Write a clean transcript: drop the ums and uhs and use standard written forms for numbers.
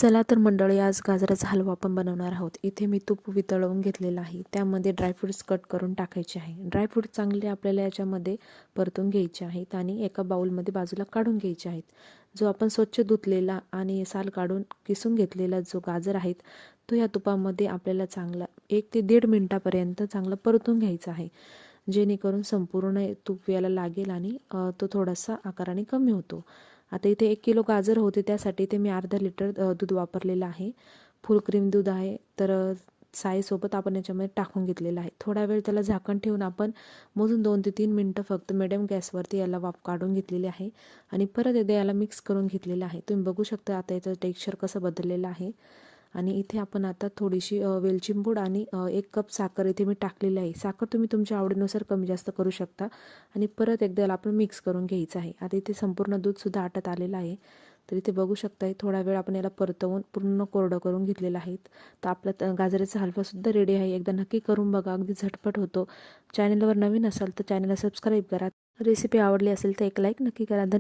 चला तर मंडळी, आज गाजराचा हलवा आपण बनवणार आहोत। इथे मी तूप वितळवून घेतलेलं आहे, त्यामध्ये ड्रायफ्रूट्स कट करून टाकायचे आहे। ड्रायफ्रूट चांगले आपल्याला याच्यामध्ये परतून घ्यायचे आहेत आणि एका बाउलमध्ये बाजूला काढून घ्यायचे आहेत। जो आपण स्वच्छ धुतलेला आणि साल काढून किसून घेतलेला जो गाजर आहे तो या तुपामध्ये आपल्याला चांगला 1 ते 1.5 मिनिटापर्यंत चांगला परतून घ्यायचा आहे, जेणेकरून संपूर्ण तूप याला लागेल आणि तो थोडासा आकाराने कमी होतो। आता इथे 1 किलो गाजर होते, त्यासाठी ते मी अर्धा लिटर दूध वापरलेलं आहे। फुल क्रीम दूध आहे, तर साईसोबत आपण याच्यामध्ये टाकून घेतलेलं आहे। थोडा वेळ त्याला झाकण ठेवून आपण मोजून 2 ते 3 मिनिटं फक्त मिडियम गॅसवरती याला वाफ काढून घेतलेली आहे आणि परत एकदा याला मिक्स करून घेतलेलं आहे। तुम्ही बघू शकता आता याचं टेक्स्चर कसं बदललेलं आहे। आणि इथे आपण आता थोडीशी वेलची पूड आणि 1 कप साखर इथे मी टाकलेली आहे। साखर तुम्ही तुमच्या आवडीनुसार कमी जास्त करू शकता आणि परत एकदा याला आपण मिक्स करून घ्यायचं आहे। आता इथे संपूर्ण दूधसुद्धा आटत आलेलं आहे, तर इथे बघू शकता थोडा वेळ आपण याला परतवून पूर्ण कोरडं करून घेतलेलं आहे। तर आपला गाजराचा हलवासुद्धा रेडी आहे। एकदा नक्की करून बघा, अगदी झटपट होतो। चॅनलवर नवीन असाल तर चॅनलला सबस्क्राईब करा। रेसिपी आवडली असेल तर एक लाईक नक्की करा।